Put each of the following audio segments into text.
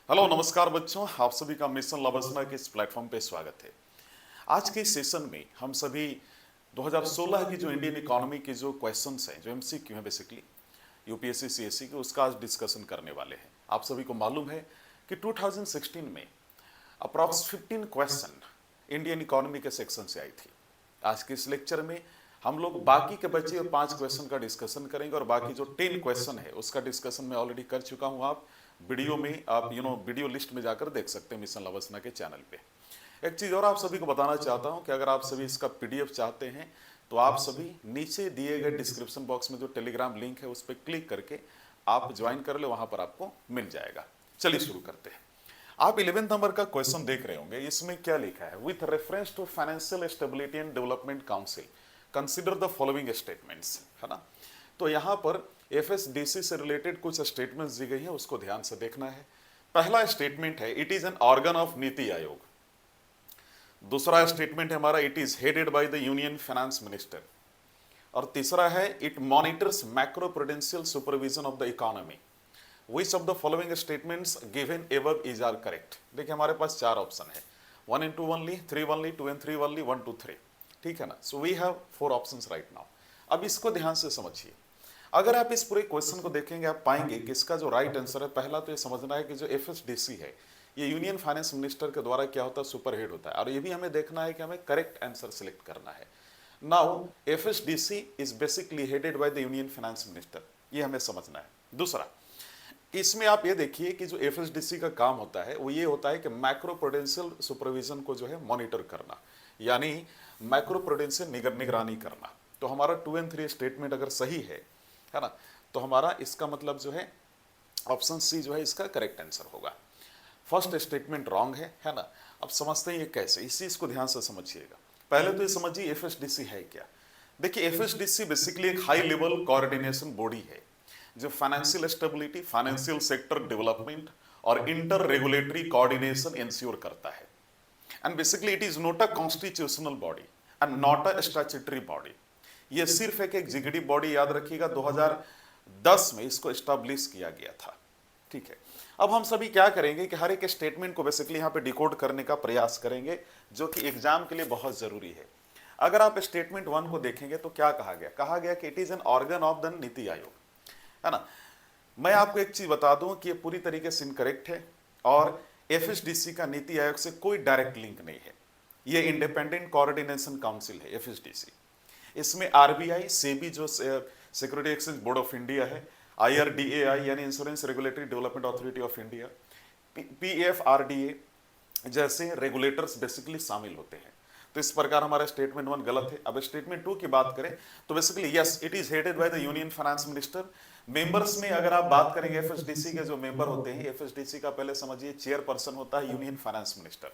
Hello नमस्कार बच्चों, आप सभी का मिशन लवसना के इस प्लेटफॉर्म पे स्वागत है। आज के इस सेशन में हम सभी 2016 की जो इंडियन इकोनॉमी के जो क्वेश्चंस हैं, जो एमसीक्यू हैं बेसिकली यूपीएससी सीएससी के, उसका आज डिस्कशन करने वाले हैं। आप सभी को मालूम है कि 2016 में अप्रॉक्स 15 क्वेश्चन इंडियन इकोनॉमी के सेक्शन से आई थी। आज के इस लेक्चर में हम लोग बाकी के बचे और 5 क्वेश्चन का डिस्कशन करेंगे और बाकी जो 10 क्वेश्चन है उसका डिस्कशन मैं ऑलरेडी कर चुका हूं। आप वीडियो में आप वीडियो लिस्ट में जाकर देख सकते हैं मिशन लवसना के चैनल पे। एक चीज़ और आप सभी को बताना चाहता हूं कि अगर आप सभी इसका पीडीएफ चाहते हैं तो आप सभी नीचे दिए गए डिस्क्रिप्शन बॉक्स में जो टेलीग्राम लिंक है उस पर क्लिक करके आप ज्वाइन कर ले, वहां पर आपको मिल जाएगा। चलिए शुरू करते हैं। आप 11 नंबर का क्वेश्चन देख रहे होंगे। इसमें क्या लिखा है? With reference to financial stability and development council consider the following statements, है ना। तो यहां पर एफएसडीसी से रिलेटेड कुछ स्टेटमेंट्स दी गई हैं, उसको ध्यान से देखना है। पहला स्टेटमेंट है it is an organ of NITI Aayog. दूसरा स्टेटमेंट है हमारा it is headed by the union finance minister. और तीसरा है it monitors macro prudential supervision of the economy. Which of the following statements given above is are correct. देखिए हमारे पास 4 option है, 1 and 2 only, 3 only, 2 and 3 only, 1 to 3। ठीक है ना। So we have 4 options right now. अब इसको ध्यान से समझिए। अगर आप इस पूरे क्वेश्चन को देखेंगे आप पाएंगे कि इसका जो राइट आंसर है, पहला तो ये समझना है कि जो एफएसडीसी है ये यूनियन फाइनेंस मिनिस्टर के द्वारा क्या होता है, सुपर हेड होता है। और ये भी हमें देखना है कि हमें करेक्ट आंसर सिलेक्ट करना है। Now FSDC is basically headed by the union finance minister, ये हमें समझना है। दूसरा, इसमें आप ये देखिए कि जो एफएसडीसी का काम होता है वो ये होता है कि मैक्रो प्रूडेंशियल सुपरविजन को जो है मॉनिटर करना, यानी मैक्रो प्रूडेंशियल निगरानी करना। तो हमारा 2 and 3 स्टेटमेंट अगर सही है ना, तो हमारा इसका मतलब जो है ऑप्शन सी जो है इसका करेक्ट आंसर होगा। फर्स्ट स्टेटमेंट रॉन्ग है ना। अब समझते हैं ये कैसे, इस चीज को ध्यान से समझिएगा। पहले तो ये समझिए एफएसडीसी है क्या। देखिए एफएसडीसी बेसिकली एक हाई लेवल कोऑर्डिनेशन बॉडी है जो financial stability, financial sector development और इंटर रेगुलेटरी कोऑर्डिनेशन इंश्योर करता है। And basically it is not a constitutional body and not a statutory body. ये सिर्फ एक एग्जीक्यूटिव बॉडी, याद रखिएगा 2010 में इसको एस्टैब्लिश किया गया था। ठीक है। अब हम सभी क्या करेंगे कि हर एक स्टेटमेंट को बेसिकली यहाँ पे डिकोड करने का प्रयास करेंगे, जो कि एग्जाम के लिए बहुत जरूरी है। अगर आप स्टेटमेंट 1 को देखेंगे तो क्या कहा गया? कहा गया कि it is an organ of the NITI Aayog, है ना। मैं आपको एक चीज बता दूं कि ये पूरी तरीके से इनकरेक्ट है और एफएसडीसी का नीति आयोग से कोई डायरेक्ट लिंक नहीं है। ये इंडिपेंडेंट कोऑर्डिनेशन काउंसिल है एफएसडीसी। इसमें आरबीआई, सेबी जो security exchange board of India है, आईआरडीएआई यानी insurance regulatory development authority of India, PFRDA जैसे रेगुलेटर्स बेसिकली शामिल होते हैं। तो इस प्रकार हमारा स्टेटमेंट 1 गलत है। अब स्टेटमेंट 2 की बात करें तो basically yes it is headed by the union finance minister. Members में अगर आप बात करेंगे एफएसडीसी के जो मेंबर होते हैं, एफएसडीसी का पहले समझिए चेयरपर्सन होता है यूनियन फाइनेंस मिनिस्टर,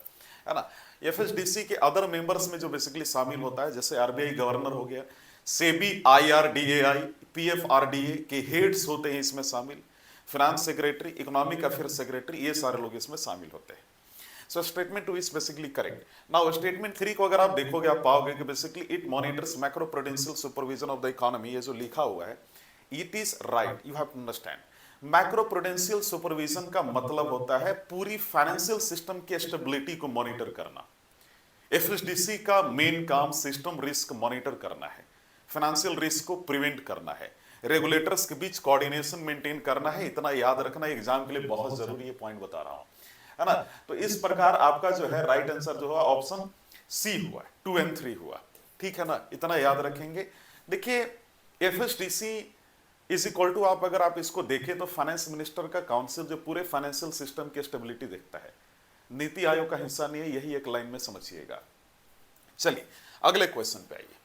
है ना। एफएसडीसी के अदर मेंबर्स में जो बेसिकली शामिल होता है, जैसे आरबीआई गवर्नर हो गया, सेबी, आईआरडीएआई, पीएफआरडीए के हेड्स होते हैं इसमें शामिल, finance secretary, economic affairs secretary, ये सारे लोग इसमें शामिल होते हैं। So statement 2 is basically correct. Now statement 3 को अगर आप देखोगे आप पाओगे कि basically it monitors macro prudential supervision of the economy, ये जो लिखा हुआ है it is right, you have to understand. Macro prudential supervision का मतलब होता है पूरी फाइनेंशियल सिस्टम की स्टेबिलिटी को मॉनिटर करना। एफएसडीसी का मेन काम सिस्टम रिस्क मॉनिटर करना है, फाइनेंशियल रिस्क को प्रिवेंट करना है, रेगुलेटर्स के बीच कोऑर्डिनेशन मेंटेन करना है। इतना याद रखना एग्जाम के लिए बहुत जरूरी है, पॉइंट बता रहा हूं, है ना। तो इस प्रकार आपका जो है राइट आंसर जो हुआ ऑप्शन सी हुआ, 2 and 3 हुआ। ठीक है ना, इतना याद रखेंगे। देखिए एफएसडीसी इज इक्वल टू, आप अगर आप इसको देखें तो फाइनेंस मिनिस्टर का काउंसिल जो पूरे फाइनेंशियल सिस्टम की स्टेबिलिटी देखता है, नीति आयोग का हिस्सा नहीं है। यही एक लाइन में समझिएगा। चलिए अगले क्वेश्चन पे आइए।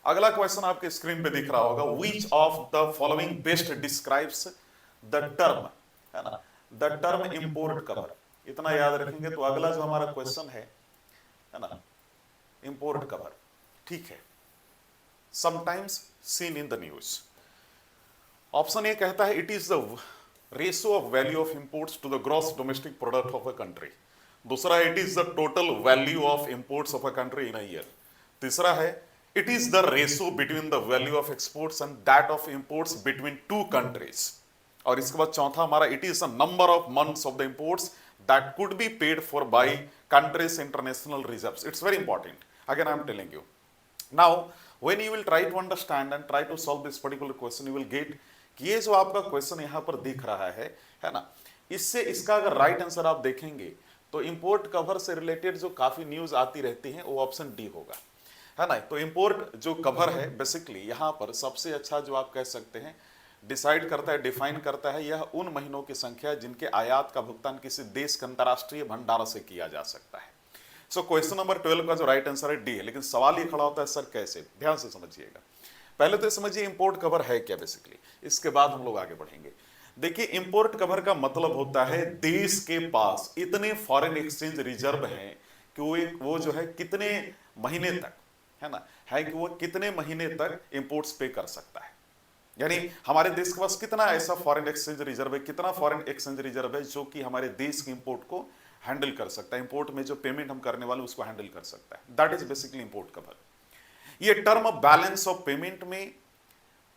अगला क्वेश्चन आपके स्क्रीन पे दिख रहा होगा, विच of the following best describes the term, है ना, द टर्म इंपोर्ट कवर। इतना याद रखेंगे तो अगला जो हमारा क्वेश्चन है ना, इंपोर्ट कवर। ठीक है, sometimes seen in the news. Option A कहता है it is the ratio of value of imports to the gross domestic product of a country. दूसरा it is the total value of imports of a country in a year. तीसरा है it is the ratio between the value of exports and that of imports between 2 countries. और इसके बाद चौथा हमारा it is the number of months of the imports that could be paid for by countries' international reserves. It's very important. Again, I am telling you. Now, when you will try to understand and try to solve this particular question, you will get कि ये जो आपका question यहाँ पर दिख रहा है ना, इससे इसका अगर राइट आंसर आप देखेंगे तो इंपोर्ट कवर से रिलेटेड जो काफी न्यूज आती रहती है वो ऑप्शन डी होगा, है ना। तो इंपोर्ट जो कवर है बेसिकली यहाँ पर सबसे अच्छा जो आप कह सकते हैं डिसाइड करता है, डिफाइन करता है, यह उन महीनों की संख्या जिनके आयात का भुगतान किसी देश के अंतर्राष्ट्रीय भंडार से किया जा सकता है। सो क्वेश्चन नंबर 12 का जो राइट आंसर है डी है। लेकिन सवाल ये खड़ा होता है सर कैसे, ध्यान से समझिएगा। पहले तो समझिए इंपोर्ट कवर है क्या बेसिकली, इसके बाद हम लोग आगे बढ़ेंगे। देखिए इंपोर्ट कवर का मतलब होता है देश के पास इतने फॉरेन एक्सचेंज रिजर्व हैं कि वो जो है कितने महीने तक, है ना, है कि वो कितने महीने तक इंपोर्ट्स पे कर सकता है। यानी हमारे देश के पास कितना ऐसा फॉरेन एक्सचेंज रिजर्व है, कितना फॉरेन एक्सचेंज रिजर्व है जो कि हमारे देश की इंपोर्ट को हैंडल कर सकता है, इंपोर्ट में जो पेमेंट हम करने वाले उसको हैंडल कर सकता है। That is basically import cover. ये टर्म बैलेंस ऑफ पेमेंट में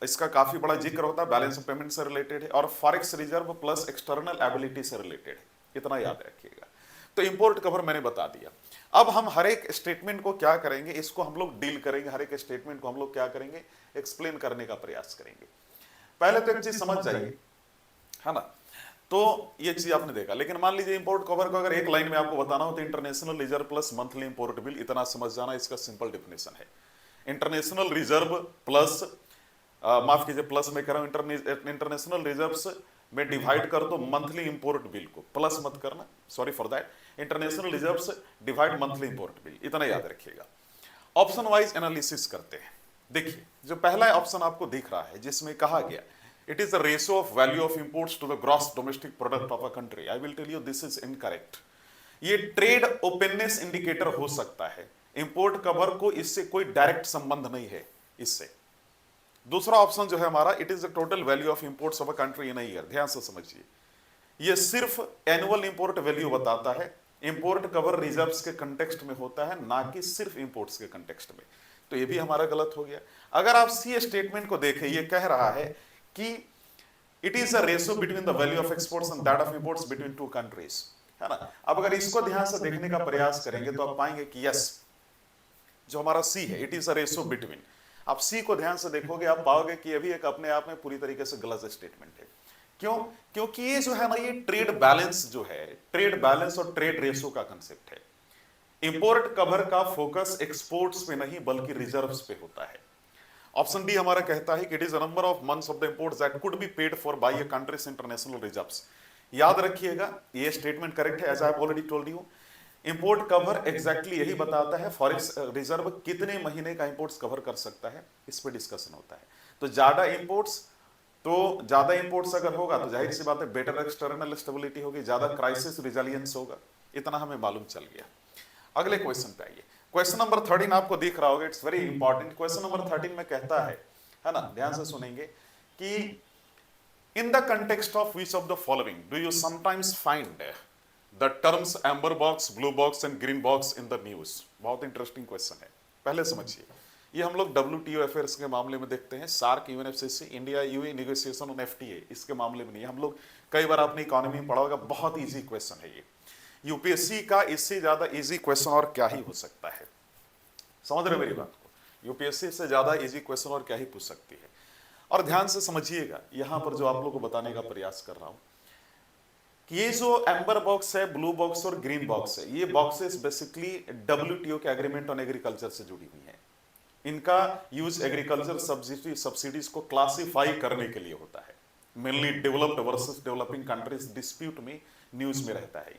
इसका काफी बड़ा जिक्र होता है, बैलेंस ऑफ पेमेंट से रिलेटेड है और forex reserve plus external ability से रिलेटेड है, इतना याद रखिएगा। तो इंपोर्ट कवर मैंने बता दिया। अब हम हर एक स्टेटमेंट को क्या करेंगे, इसको हम लोग डील करेंगे, हर एक स्टेटमेंट को हम लोग क्या करेंगे, एक्सप्लेन करने का प्रयास करेंगे। पहले तो एक चीज समझ जाइए, है ना। तो ये चीज आपने देखा, लेकिन मान लीजिए इंपोर्ट कवर को अगर एक लाइन में आपको बताना हो तो international reserve plus monthly import bill, इतना समझ जाना, इसका सिंपल डेफिनेशन है। इंटरनेशनल रिजर्व प्लस माफ कीजिए प्लस में कह रहा हूं, इंटरनेशनल रिजर्व्स में डिवाइड कर दो मंथली इंपोर्ट बिल को, प्लस मत करना, sorry for that, international reserves divide monthly import bill, इतना याद रखिएगा। ऑप्शन वाइज एनालिसिस करते हैं। देखिए जो पहला ऑप्शन आपको दिख रहा है जिसमें कहा गया it is the ratio of value of imports to the gross domestic product of a country, I will tell you this is incorrect. ये ट्रेड ओपननेस इंडिकेटर हो सकता है, इंपोर्ट कवर को इससे कोई डायरेक्ट संबंध नहीं है इससे। दूसरा ऑप्शन जो है हमारा, it is the total value of imports of a country in a year, ध्यान से समझिए, ये सिर्फ एनुअल इंपोर्ट वैल्यू बताता है, इंपोर्ट कवर रिजर्व्स के कंटेक्स्ट में होता है, ना कि सिर्फ इंपोर्ट्स के कंटेक्स्ट में। तो ये भी हमारा गलत हो गया। अगर आप सी स्टेटमेंट को देखें, ये कह रहा है कि it is a ratio between the value of exports and that of imports between two countries, है ना। अब अगर इसको ध्यान से देखने का प्रयास करेंगे तो आप पाएंगे कि यस, जो हमारा सी है it is a ratio between, आप सी को ध्यान से देखोगे आप पाओगे कि अभी एक अपने आप में पूरी तरीके से गलत स्टेटमेंट है। क्यों? क्योंकि ये जो है ना, ये ट्रेड बैलेंस जो है, ट्रेड बैलेंस और ट्रेड रेशियो का कंसेप्ट है। इंपोर्ट कवर का फोकस एक्सपोर्ट्स पे नहीं बल्कि रिजर्व्स पे होता है। ऑप्शन डी हमारा कहता है कि it is the number of months of the imports that could be paid for by a countries international reserves. याद रखिएगा ये स्टेटमेंट करेक्ट है, as I have already told you. Import cover exactly यही बताता है फॉरेक्स रिजर्व कितने महीने का इंपोर्ट्स कवर कर सकता है, इस पे डिस्कशन होता है। तो ज्यादा इंपोर्ट्स अगर होगा तो जाहिर सी बात है बेटर एक्सटर्नल स्टेबिलिटी होगी, ज्यादा क्राइसिस रिजिलियंस होगा, इतना हमें मालूम चल गया। अगले क्वेश्चन पे आइए। क्वेश्चन नंबर 13 आपको दिख रहा होगा, it's very important. Question number 13 में कहता है ना, ध्यान से सुनेंगे कि in the context of which of the following do you sometimes find the terms amber box, blue box and green box in the news. बहुत इंटरेस्टिंग क्वेश्चन है, पहले समझिए। ये हम लोग WTO अफेयर्स के मामले में देखते हैं, SAARC, UNFCCC, India UE negotiation on FTA, इसके मामले में नहीं। हम लोग कई बार अपनी इकोनॉमी में पढ़ा होगा, बहुत इजी क्वेश्चन है ये। यूपीएससी का इससे ज्यादा इजी क्वेश्चन और क्या ही हो सकता है, समझ रहे मेरी बात को? यूपीएससी से ज्यादा इजी क्वेश्चन और क्या ही पूछ सकती है। और ध्यान से समझिएगा यहां पर जो आप लोगों को बताने का प्रयास कर रहा हूं कि ये जो एम्बर बॉक्स है, ब्लू बॉक्स और ग्रीन बॉक्स है, ये बॉक्सेस बेसिकली WTO के एग्रीमेंट ऑन एग्रीकल्चर से जुड़ी हुई है। इनका यूज एग्रीकल्चर सब्सिडीज को क्लासिफाई करने के लिए होता है, mainly developed versus developing countries dispute में न्यूज में रहता है।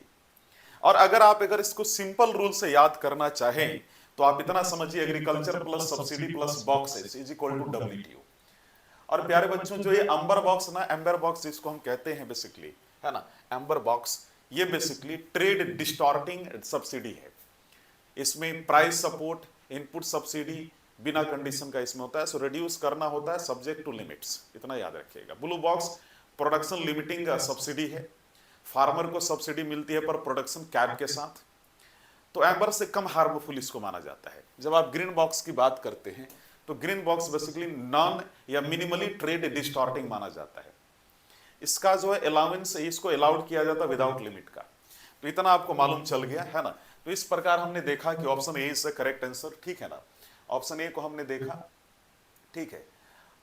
और अगर इसको सिंपल रूल से याद करना चाहें तो आप इतना समझिए, agriculture plus subsidy plus boxes is equal to WTO। और प्यारे बच्चों, जो ये एम्बर बॉक्स जिसको हम कहते हैं बेसिकली, है ना, एम्बर बॉक्स, ये बेसिकली ट्रेड डिस्टॉर्टिंग सब्सिडी है। इसमें प्राइस सपोर्ट, इनपुट सब्सिडी बिना कंडीशन का इसमें होता है, सो रिड्यूस करना होता है सब्जेक्ट टू लिमिट्स, इतना याद रखिएगा। ब्लू बॉक्स प्रोडक्शन लिमिटिंग का सब्सिडी है, फार्मर को सब्सिडी मिलती है पर प्रोडक्शन कैप के साथ, तो एम्बर से कम हार्मफुल इसको माना जाता है। जब आप ग्रीन बॉक्स की बात करते हैं तो ग्रीन बॉक्स बेसिकली नॉन या मिनिमली ट्रेड डिस्टॉर्टिंग माना जाता है। इसका जो है अलाउंस है, इसको अलाउड किया जाता है विदाउट लिमिट का। तो इतना आपको मालूम चल गया है ना। तो इस प्रकार हमने देखा कि option A is the correct answer, ठीक है ना। ऑप्शन ए को हमने देखा, ठीक है।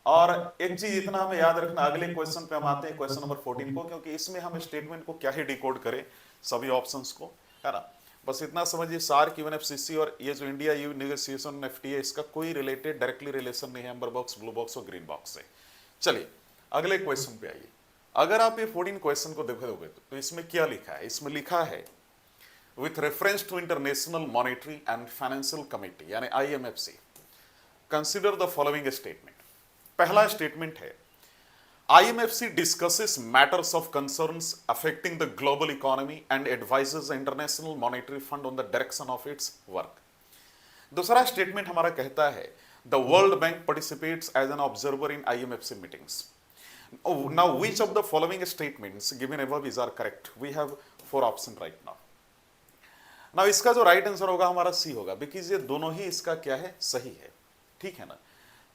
और एक चीज इतना हमें याद रखना, अगले क्वेश्चन पे हम आते हैं, क्वेश्चन नंबर 14 को, क्योंकि इसमें हम स्टेटमेंट को क्या ही डिकोड करें, सभी ऑप्शंस को, है ना। बस इतना समझिए, सार्क, यूएनएफसीसी और ये जो इंडिया यू नेगोशिएशन एफटीए, इसका कोई रिलेटेड डायरेक्टली रिलेशन नहीं है एम्बर बॉक्स, ब्लू बॉक्स और ग्रीन बॉक्स से। चलिए अगले क्वेश्चन पे आइए। अगर आप ये 14 क्वेश्चन को देखोगे तो इसमें क्या लिखा है, इसमें लिखा है with reference to international monetary and financial committee यानी IMFC, consider the following statement. पहला स्टेटमेंट है, IMFC discusses matters of concerns affecting the global economy and advises the International Monetary Fund on the direction of its work. दूसरा statement हमारा कहता है, the World Bank participates as an observer in IMFC meetings. Now, which of the following statements given above is are correct? We have 4 options right now. Now, इसका जो right answer होगा हमारा सी होगा, because ये दोनों ही इसका क्या है, सही है, ठीक है ना।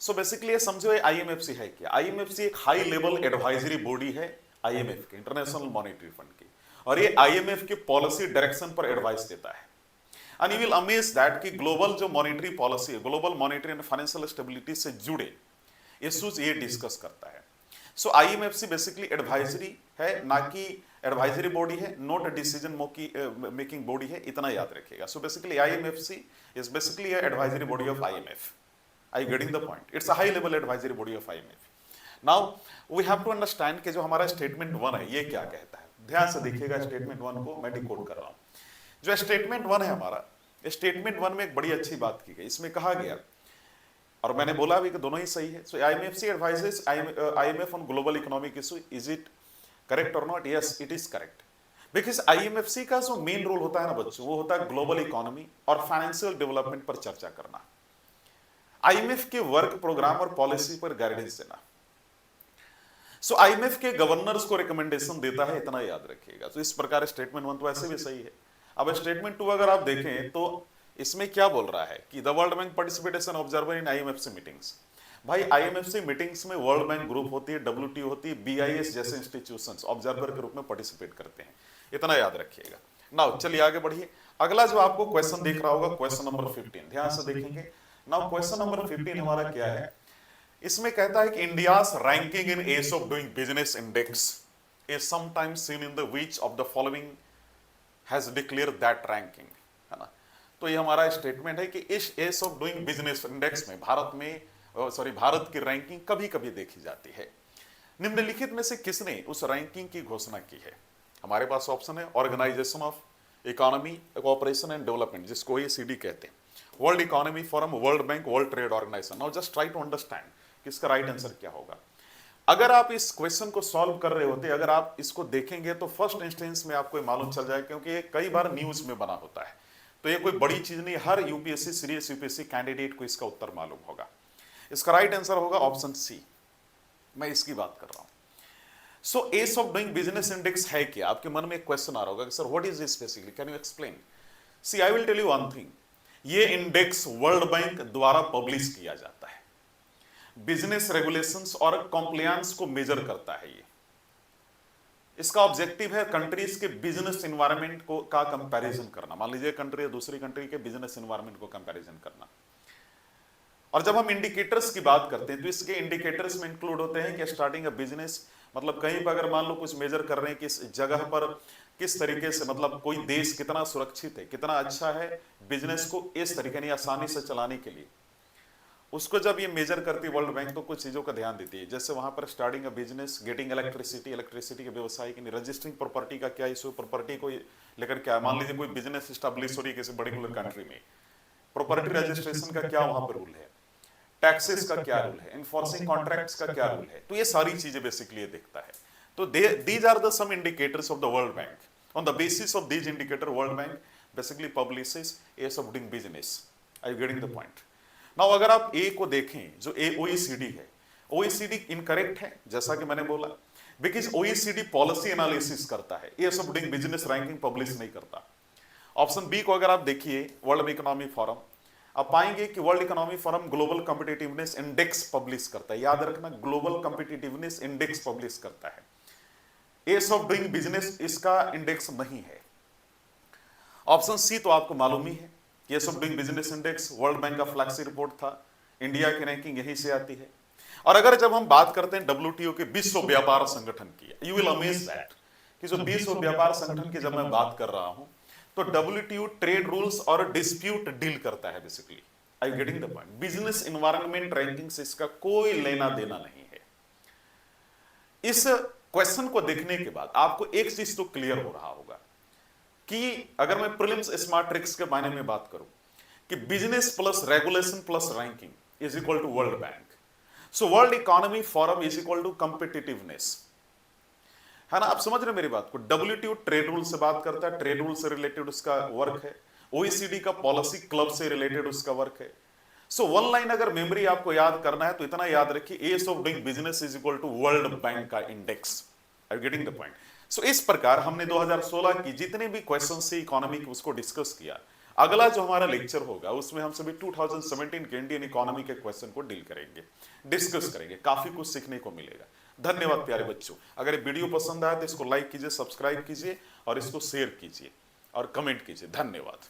सो बेसिकली ये समझो, ये आईएमएफसी है क्या। आईएमएफसी एक हाई लेवल एडवाइजरी बॉडी है आईएमएफ के, इंटरनेशनल मॉनेटरी फंड की, और ये आईएमएफ के पॉलिसी डायरेक्शन पर एडवाइस देता है। And you will amaze that कि ग्लोबल जो मॉनेटरी पॉलिसी है, global monetary and financial stability से जुड़े इश्यूज ये डिस्कस करता है। सो आईएमएफसी बेसिकली एडवाइजरी है, ना कि एडवाइजरी बॉडी है, नॉट डिसीजन मेकिंग बॉडी है, इतना याद रखिएगा। So basically IMFC is basically advisory body of IMF. Are you getting the point? It's a high level advisory body of IMF. Now we have to understand कि जो हमारा statement 1 है ये क्या कहता है। ध्यान से देखिएगा, स्टेटमेंट 1 को मैं डिकोड कर रहा हूं। जो स्टेटमेंट 1 है हमारा, स्टेटमेंट 1 में एक बड़ी अच्छी बात की गई। इसमें कहा गया, और मैंने बोला भी कि दोनों ही सही है। सो IMFC advises IMF on global economic issue. Is it correct or not? Yes, it is correct. Because IMFC का जो मेन रोल होता है ना बच्चों, वो होता है ग्लोबल इकोनॉमी और फाइनेंशियल डेवलपमेंट पर चर्चा करना, आईएमएफ के वर्क प्रोग्राम और पॉलिसी पर गाइडेंस देना। सो आईएमएफ के गवर्नर्स को रिकमेंडेशन देता है, इतना याद रखिएगा। तो इस प्रकार स्टेटमेंट 1 तो ऐसे भी सही है। अब स्टेटमेंट 2 अगर आप देखें तो इसमें क्या बोल रहा है कि the world Bank participates an observer in IMFC meetings. भाई आईएमएफसी मीटिंग्स में वर्ल्ड बैंक ग्रुप होती है, डब्ल्यूटीओ होती है, बीआईएस जैसे इंस्टीट्यूशंस ऑब्जर्वर के रूप में पार्टिसिपेट करते हैं, इतना याद रखिएगा। नाउ चलिए आगे बढ़िए। अगला जो आपको क्वेश्चन दिख रहा होगा, क्वेश्चन नंबर 15, ध्यान से देखेंगे। नाउ क्वेश्चन नंबर 15 हमारा क्या है, इसमें कहता है कि India's ranking in ease of doing business index is sometimes seen in the which of the following has declare that ranking, है ना। तो ये हमारा स्टेटमेंट है कि इस ease of doing business index में भारत की रैंकिंग कभी कभी देखी जाती है। निम्नलिखित में से किसने उस रैंकिंग की घोषणा की है। हमारे पास ऑप्शन है, organisation of economy cooperation and development, जिसको OECD कहते हैं, world economy forum, world bank, world trade organisation. Now just try to understand कि इसका राइट आंसर क्या होगा। अगर आप इस क्वेश्चन को सॉल्व कर रहे होते, अगर आप इसको देखेंगे तो फर्स्ट इंस्टेंस में आपको मालूम चल जाए, क्योंकि ये कई बार न्यूज में बना होता है, तो ये कोई बड़ी चीज नहीं, हर यूपीएससी सीरियस यूपीएससी कैंडिडेट को इसका उत्तर मालूम होगा। इसका राइट आंसर होगा ऑप्शन सी, मैं इसकी बात कर रहा हूं। So ease of doing business index है क्या, आपके मन में एक क्वेश्चन आ रहा होगा, sir what is this basically, can you explain. See I will tell you one thing, ये इंडेक्स वर्ल्ड बैंक द्वारा पब्लिश किया जाता है, बिजनेस रेगुलेशंस और कॉम्प्लायंस को मेजर करता है। ये इसका ऑब्जेक्टिव है कंट्रीज के बिजनेस एनवायरनमेंट को का कंपैरिजन करना। मान लीजिए कंट्री या दूसरी कंट्री के बिजनेस एनवायरनमेंट को कंपैरिजन करना। और जब हम इंडिकेटर्स की बात करते हैं तो इसके इंडिकेटर्स में इंक्लूड होते हैं कि स्टार्टिंग अ बिजनेस, मतलब कहीं पर अगर मान लो कुछ मेजर कर रहे हैं कि इस जगह पर किस तरीके से, मतलब कोई देश कितना सुरक्षित है, कितना अच्छा है बिजनेस को इस तरीके नहीं आसानी से चलाने के लिए, उसको जब ये मेजर करती है वर्ल्ड बैंक तो कुछ चीजों का ध्यान देती है। जैसे वहां पर starting a business, getting electricity के व्यवसाय की, रजिस्टरिंग प्रॉपर्टी का क्या इशू, प्रॉपर्टी को लेकर क्या, मान लीजिए कोई बिजनेस स्टैब्लिश हो रही है किसी पर्टिकुलर कंट्री में, प्रॉपर्टी रजिस्ट्रेशन का क्या वहां पर रूल है, टैक्सेस का क्या रूल है, इन्फोर्सिंग कॉन्ट्रैक्ट्स का क्या रूल है, तो ये सारी चीजें बेसिकली ये देखता है। तो these are the some indicators of the world bank. On the basis of these indicator world bank basically publishes ease of doing business. Are you getting the point. Now अगर आप ए को देखें, जो OECD है, OECD इनकरेक्ट है जैसा कि मैंने बोला, बिकॉज OECD पॉलिसी एनालिसिस करता है, ease of doing business ranking publish नहीं करता। ऑप्शन बी को अगर आप देखिए, वर्ल्ड इकोनॉमी फोरम, आप पाएंगे कि world economy forum global competitiveness index publish करता है। याद रखना, ग्लोबल कॉम्पिटिटिवनेस इंडेक्स पब्लिश करता है। एज ऑफ डूइंग बिजनेस इसका इंडेक्स नहीं है। ऑप्शन सी तो आपको मालूम ही है, ease of doing business index world bank का फ्लैगशिप रिपोर्ट था, इंडिया की रैंकिंग यहीं से आती है। और अगर जब हम बात करते हैं डब्ल्यूटीओ के विश्व व्यापार संगठन की, यू विल अमेज दैट कि जो विश्व व्यापार संगठन की जब मैं बात कर रहा हूं तो डब्ल्यूटीओ ट्रेड रूल्स और डिस्प्यूट डील करता है basically. I am getting the point. Business environment ranking से इसका कोई लेना देना नहीं है। इस क्वेश्चन को देखने के बाद आपको एक चीज तो क्लियर हो रहा होगा कि अगर मैं प्रीलिम्स स्मार्ट ट्रिक्स के बारे में बात करूं कि business plus regulation plus ranking is equal to world bank. So world economy forum is equal to competitiveness, है ना? आप समझ रहे मेरी बात को। डब्ल्यूटीओ ट्रेड रूल से बात करता है, ट्रेड रूल से रिलेटेड उसका वर्क है। ओईसीडी का पॉलिसी क्लब से रिलेटेड उसका वर्क है। सो वन लाइन अगर मेमोरी आपको याद करना है तो इतना याद रखिए, ease of doing business is equal to world bank का index. I am getting the point. So इस प्रकार हमने 2016 की जितने भी क्वेश्चन से इकोनॉमी के उसको डिस्कस किया। अगला जो हमारा लेक्चर होगा उसमें हम सभी 2017 के इंडियन इकोनॉमी के क्वेश्चन को डील करेंगे, डिस्कस करेंगे। काफी कुछ सीखने को मिलेगा। धन्यवाद प्यारे बच्चों। अगर ये वीडियो पसंद आया तो इसको लाइक कीजिए, सब्सक्राइब कीजिए और इसको शेयर कीजिए और कमेंट कीजिए। धन्यवाद।